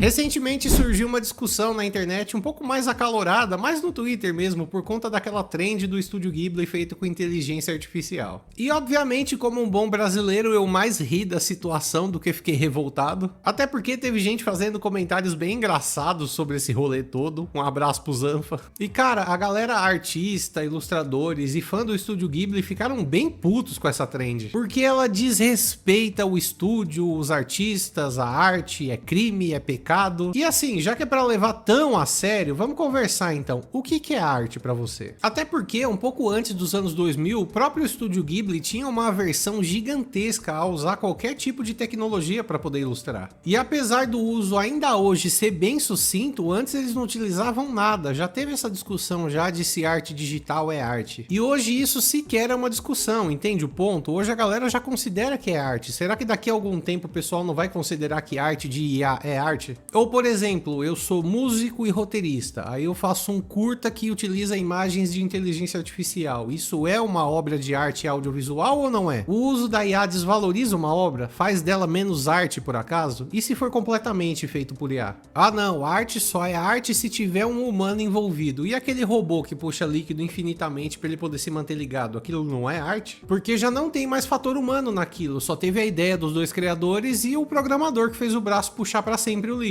Recentemente surgiu uma discussão na internet um pouco mais acalorada, mais no Twitter mesmo, por conta daquela trend do Estúdio Ghibli feito com inteligência artificial. E obviamente, como um bom brasileiro, eu mais ri da situação do que fiquei revoltado. Até porque teve gente fazendo comentários bem engraçados sobre esse rolê todo. Um abraço pro Zanfa. E cara, a galera artista, ilustradores e fã do Estúdio Ghibli ficaram bem putos com essa trend. Porque ela desrespeita o estúdio, os artistas, a arte, é crime, é pecado. E assim, já que é pra levar tão a sério, vamos conversar então. O que é arte pra você? Até porque, um pouco antes dos anos 2000, o próprio Estúdio Ghibli tinha uma aversão gigantesca a usar qualquer tipo de tecnologia pra poder ilustrar. E apesar do uso ainda hoje ser bem sucinto, antes eles não utilizavam nada. Já teve essa discussão já de se arte digital é arte. E hoje isso sequer é uma discussão, entende o ponto? Hoje a galera já considera que é arte. Será que daqui a algum tempo o pessoal não vai considerar que arte de IA é arte? Ou, por exemplo, eu sou músico e roteirista, aí eu faço um curta que utiliza imagens de inteligência artificial. Isso é uma obra de arte audiovisual ou não é? O uso da IA desvaloriza uma obra? Faz dela menos arte, por acaso? E se for completamente feito por IA? Ah não, arte só é arte se tiver um humano envolvido. E aquele robô que puxa líquido infinitamente para ele poder se manter ligado? Aquilo não é arte? Porque já não tem mais fator humano naquilo, só teve a ideia dos dois criadores e o programador que fez o braço puxar para sempre o líquido.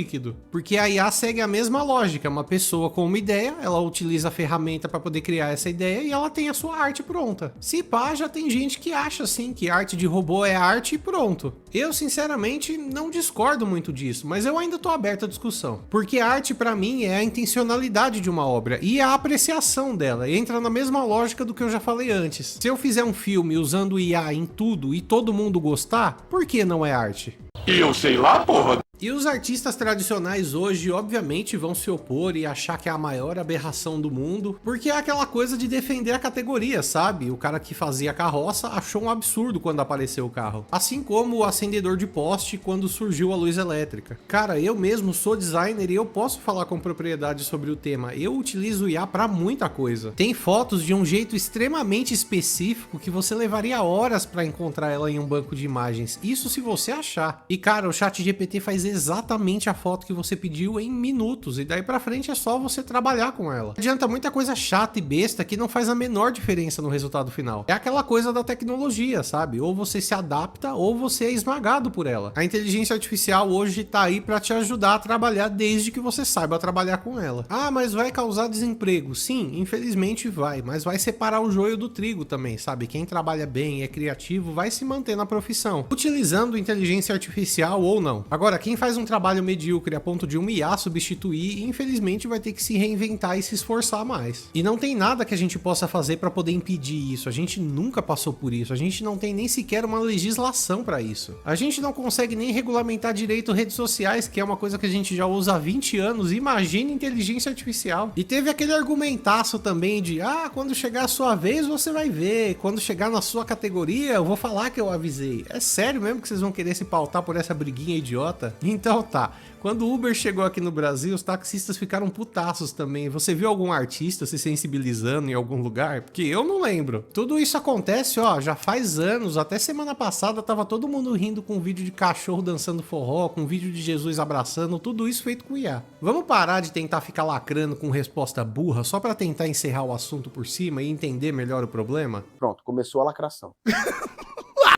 Porque a IA segue a mesma lógica, uma pessoa com uma ideia, ela utiliza a ferramenta para poder criar essa ideia e ela tem a sua arte pronta. Se pá, já tem gente que acha assim que arte de robô é arte e pronto. Eu sinceramente não discordo muito disso, mas eu ainda tô aberto à discussão. Porque arte para mim é a intencionalidade de uma obra e a apreciação dela, entra na mesma lógica do que eu já falei antes. Se eu fizer um filme usando IA em tudo e todo mundo gostar, por que não é arte? E eu sei lá, porra. E os artistas tradicionais hoje, obviamente, vão se opor e achar que é a maior aberração do mundo, porque é aquela coisa de defender a categoria, sabe? O cara que fazia carroça achou um absurdo quando apareceu o carro. Assim como o acendedor de poste quando surgiu a luz elétrica. Cara, eu mesmo sou designer e eu posso falar com propriedade sobre o tema. Eu utilizo IA pra muita coisa. Tem fotos de um jeito extremamente específico que você levaria horas pra encontrar ela em um banco de imagens. Isso se você achar. E cara, o ChatGPT faz exatamente a foto que você pediu em minutos, e daí pra frente é só você trabalhar com ela. Adianta muita coisa chata e besta que não faz a menor diferença no resultado final. É aquela coisa da tecnologia, sabe? Ou você se adapta ou você é esmagado por ela. A inteligência artificial hoje tá aí pra te ajudar a trabalhar desde que você saiba trabalhar com ela. Ah, mas vai causar desemprego. Sim, infelizmente vai, mas vai separar o joio do trigo também, sabe? Quem trabalha bem e é criativo vai se manter na profissão, utilizando inteligência artificial ou não. Agora, quem faz um trabalho medíocre a ponto de uma IA substituir, infelizmente vai ter que se reinventar e se esforçar mais. E não tem nada que a gente possa fazer para poder impedir isso. A gente nunca passou por isso. A gente não tem nem sequer uma legislação para isso. A gente não consegue nem regulamentar direito redes sociais, que é uma coisa que a gente já usa há 20 anos. Imagina inteligência artificial. E teve aquele argumentaço também de quando chegar a sua vez você vai ver. Quando chegar na sua categoria eu vou falar que eu avisei. É sério mesmo que vocês vão querer se pautar por essa briguinha idiota? Então tá, quando o Uber chegou aqui no Brasil, os taxistas ficaram putaços também. Você viu algum artista se sensibilizando em algum lugar? Porque eu não lembro. Tudo isso acontece, já faz anos. Até semana passada tava todo mundo rindo com um vídeo de cachorro dançando forró, com um vídeo de Jesus abraçando, tudo isso feito com IA. Vamos parar de tentar ficar lacrando com resposta burra só pra tentar encerrar o assunto por cima e entender melhor o problema? Pronto, começou a lacração.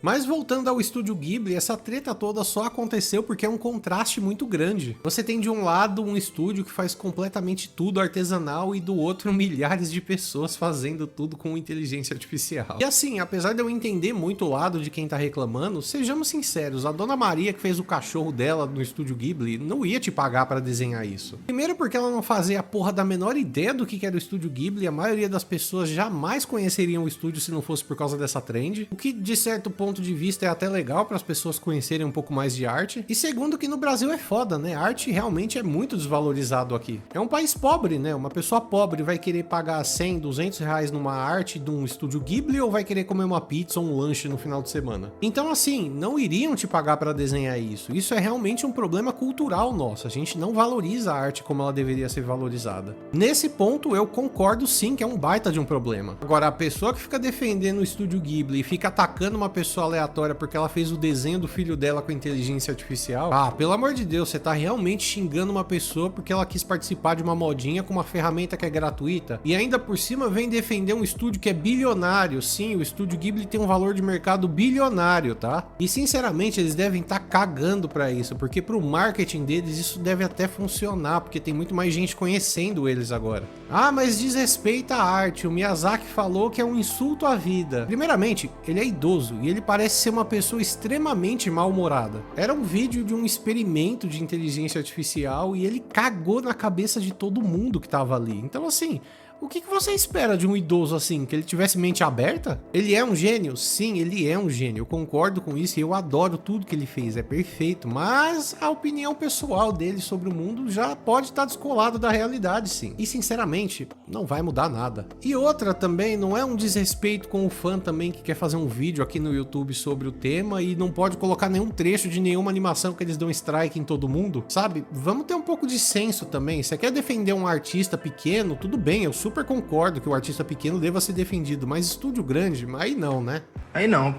Mas voltando ao Estúdio Ghibli, essa treta toda só aconteceu porque é um contraste muito grande. Você tem de um lado um estúdio que faz completamente tudo artesanal e do outro milhares de pessoas fazendo tudo com inteligência artificial. E assim, apesar de eu entender muito o lado de quem tá reclamando, sejamos sinceros, a Dona Maria que fez o cachorro dela no Estúdio Ghibli não ia te pagar pra desenhar isso. Primeiro porque ela não fazia a porra da menor ideia do que era o Estúdio Ghibli, a maioria das pessoas jamais conheceriam o estúdio se não fosse por causa dessa trend, o que de certo ponto de vista é até legal para as pessoas conhecerem um pouco mais de arte. E segundo que no Brasil é foda, né? A arte realmente é muito desvalorizado aqui. É um país pobre, né? Uma pessoa pobre vai querer pagar 100, 200 reais numa arte de um Estúdio Ghibli ou vai querer comer uma pizza ou um lanche no final de semana? Então assim, não iriam te pagar para desenhar isso. Isso é realmente um problema cultural nosso. A gente não valoriza a arte como ela deveria ser valorizada. Nesse ponto eu concordo sim que é um baita de um problema. Agora, a pessoa que fica defendendo o Estúdio Ghibli e fica atacando uma pessoa pessoa aleatória porque ela fez o desenho do filho dela com inteligência artificial, ah, pelo amor de Deus, você tá realmente xingando uma pessoa porque ela quis participar de uma modinha com uma ferramenta que é gratuita e ainda por cima vem defender um estúdio que é bilionário. Sim, o estúdio Ghibli tem um valor de mercado bilionário, tá? E sinceramente eles devem estar cagando pra isso, porque pro marketing deles isso deve até funcionar, porque tem muito mais gente conhecendo eles agora. Ah, mas desrespeita a arte, o Miyazaki falou que é um insulto à vida. Primeiramente, ele é idoso e ele parece ser uma pessoa extremamente mal-humorada. Era um vídeo de um experimento de inteligência artificial e ele cagou na cabeça de todo mundo que tava ali. Então assim, o que você espera de um idoso assim? Que ele tivesse mente aberta? Ele é um gênio? Sim, ele é um gênio. Eu concordo com isso e eu adoro tudo que ele fez. É perfeito. Mas a opinião pessoal dele sobre o mundo já pode estar descolado da realidade, sim. E sinceramente, não vai mudar nada. E outra também, não é um desrespeito com o fã também que quer fazer um vídeo aqui no YouTube sobre o tema e não pode colocar nenhum trecho de nenhuma animação que eles dão strike em todo mundo? Sabe? Vamos ter um pouco de senso também. Você quer defender um artista pequeno? Tudo bem, eu super concordo que o artista pequeno deva ser defendido, mas estúdio grande, aí não, né? Aí não.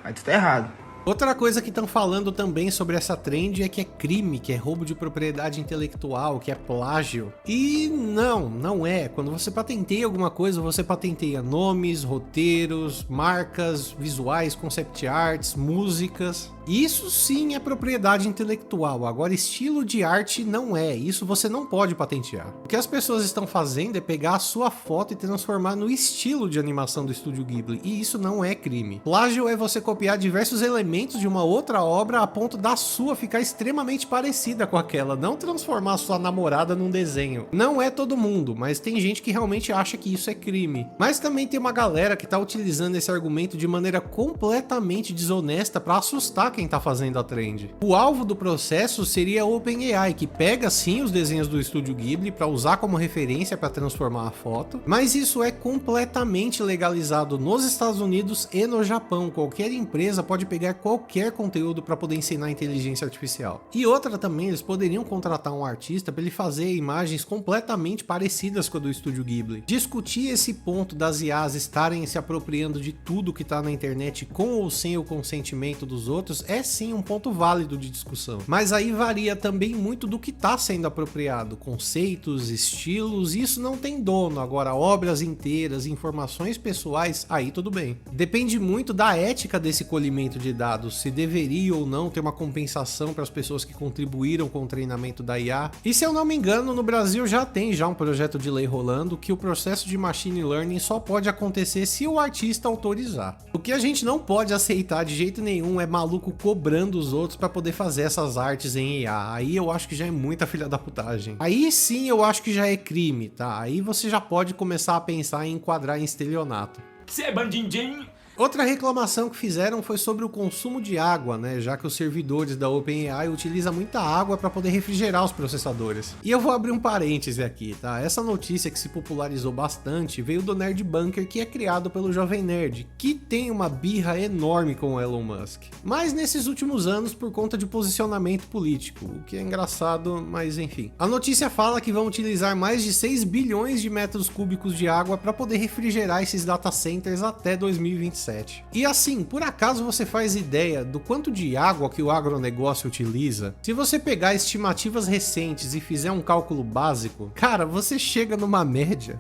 Aí tu tá errado. Outra coisa que estão falando também sobre essa trend é que é crime, que é roubo de propriedade intelectual, que é plágio. E não é. Quando você patenteia alguma coisa, você patenteia nomes, roteiros, marcas, visuais, concept arts, músicas. Isso sim é propriedade intelectual. Agora, estilo de arte não é. Isso você não pode patentear. O que as pessoas estão fazendo é pegar a sua foto e transformar no estilo de animação do estúdio Ghibli. E isso não é crime. Plágio é você copiar diversos elementos de uma outra obra a ponto da sua ficar extremamente parecida com aquela. Não transformar sua namorada num desenho. Não é todo mundo, mas tem gente que realmente acha que isso é crime. Mas também tem uma galera que tá utilizando esse argumento de maneira completamente desonesta para assustar quem tá fazendo a trend. O alvo do processo seria a OpenAI, que pega sim os desenhos do estúdio Ghibli para usar como referência para transformar a foto, mas isso é completamente legalizado nos Estados Unidos e no Japão. Qualquer empresa pode pegar qualquer conteúdo para poder ensinar inteligência artificial. E outra também, eles poderiam contratar um artista para ele fazer imagens completamente parecidas com a do estúdio Ghibli. Discutir esse ponto das IAs estarem se apropriando de tudo que tá na internet com ou sem o consentimento dos outros é sim um ponto válido de discussão, mas aí varia também muito do que está sendo apropriado, conceitos, estilos, isso não tem dono. Agora, obras inteiras, informações pessoais, aí tudo bem. Depende muito da ética desse colhimento de dados, se deveria ou não ter uma compensação para as pessoas que contribuíram com o treinamento da IA. E se eu não me engano, no Brasil já tem um projeto de lei rolando que o processo de machine learning só pode acontecer se o artista autorizar. O que a gente não pode aceitar de jeito nenhum é maluco cobrando os outros para poder fazer essas artes em IA. Aí eu acho que já é muita filha da putagem. Aí sim eu acho que já é crime, tá? Aí você já pode começar a pensar em enquadrar em estelionato. Você é bandidinho? Outra reclamação que fizeram foi sobre o consumo de água, né? Já que os servidores da OpenAI utilizam muita água para poder refrigerar os processadores. E eu vou abrir um parêntese aqui, tá? Essa notícia que se popularizou bastante veio do Nerd Bunker, que é criado pelo Jovem Nerd, que tem uma birra enorme com o Elon Musk. Mas nesses últimos anos, por conta de posicionamento político, o que é engraçado, mas enfim. A notícia fala que vão utilizar mais de 6 bilhões de metros cúbicos de água para poder refrigerar esses data centers até 2027. E assim, por acaso você faz ideia do quanto de água que o agronegócio utiliza? Se você pegar estimativas recentes e fizer um cálculo básico, cara, você chega numa média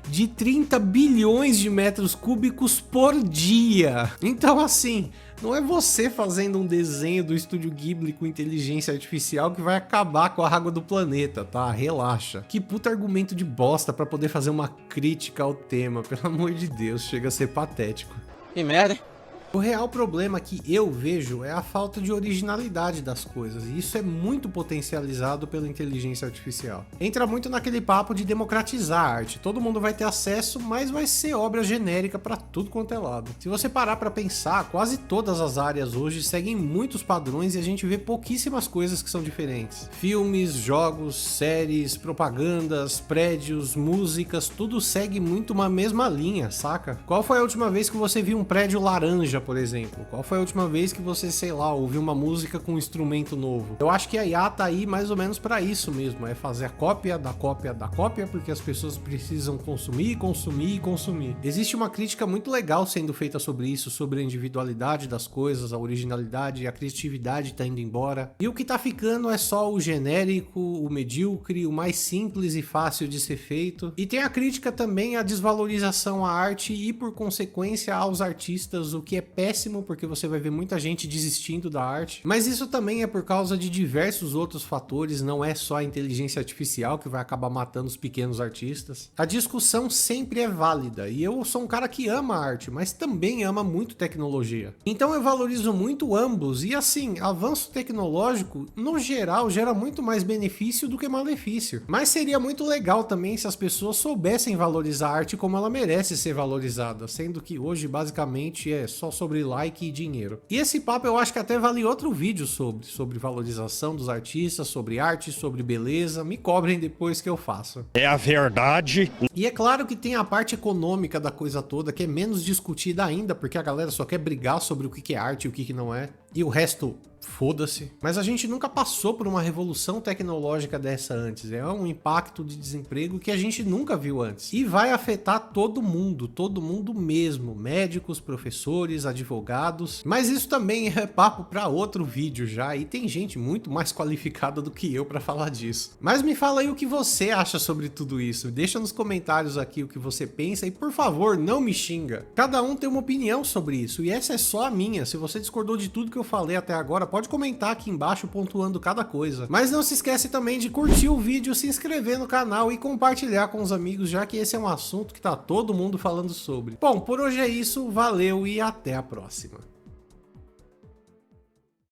de 30 bilhões de metros cúbicos por dia. Então assim, não é você fazendo um desenho do estúdio Ghibli com inteligência artificial que vai acabar com a água do planeta, tá? Relaxa. Que puta argumento de bosta pra poder fazer uma crítica ao tema, pelo amor de Deus, chega a ser patético. Que merda, hein? O real problema que eu vejo é a falta de originalidade das coisas, e isso é muito potencializado pela inteligência artificial. Entra muito naquele papo de democratizar a arte, todo mundo vai ter acesso, mas vai ser obra genérica para tudo quanto é lado. Se você parar para pensar, quase todas as áreas hoje seguem muitos padrões e a gente vê pouquíssimas coisas que são diferentes. Filmes, jogos, séries, propagandas, prédios, músicas, tudo segue muito uma mesma linha, saca? Qual foi a última vez que você viu um prédio laranja, por exemplo. Qual foi a última vez que você, sei lá, ouviu uma música com um instrumento novo? Eu acho que a IA tá aí mais ou menos pra isso mesmo, é fazer a cópia da cópia da cópia, porque as pessoas precisam consumir, consumir e consumir. Existe uma crítica muito legal sendo feita sobre isso, sobre a individualidade das coisas, a originalidade, a criatividade tá indo embora. E o que tá ficando é só o genérico, o medíocre, o mais simples e fácil de ser feito. E tem a crítica também à desvalorização à arte e, por consequência, aos artistas, o que é péssimo, porque você vai ver muita gente desistindo da arte. Mas isso também é por causa de diversos outros fatores, não é só a inteligência artificial que vai acabar matando os pequenos artistas. A discussão sempre é válida, e eu sou um cara que ama a arte, mas também ama muito tecnologia. Então eu valorizo muito ambos, e assim, avanço tecnológico, no geral, gera muito mais benefício do que malefício. Mas seria muito legal também se as pessoas soubessem valorizar a arte como ela merece ser valorizada, sendo que hoje basicamente é só sobre like e dinheiro. E esse papo eu acho que até vale outro vídeo sobre valorização dos artistas, sobre arte, sobre beleza. Me cobrem depois que eu faço. É a verdade. E é claro que tem a parte econômica da coisa toda, que é menos discutida ainda, porque a galera só quer brigar sobre o que é arte e o que não é. E o resto, foda-se. Mas a gente nunca passou por uma revolução tecnológica dessa antes. É um impacto de desemprego que a gente nunca viu antes. E vai afetar todo mundo mesmo. Médicos, professores, advogados. Mas isso também é papo para outro vídeo já. E tem gente muito mais qualificada do que eu para falar disso. Mas me fala aí o que você acha sobre tudo isso. Deixa nos comentários aqui o que você pensa. E por favor, não me xinga. Cada um tem uma opinião sobre isso. E essa é só a minha. Se você discordou de tudo que eu falei até agora, pode comentar aqui embaixo pontuando cada coisa. Mas não se esquece também de curtir o vídeo, se inscrever no canal e compartilhar com os amigos, já que esse é um assunto que tá todo mundo falando sobre. Bom, por hoje é isso, valeu e até a próxima.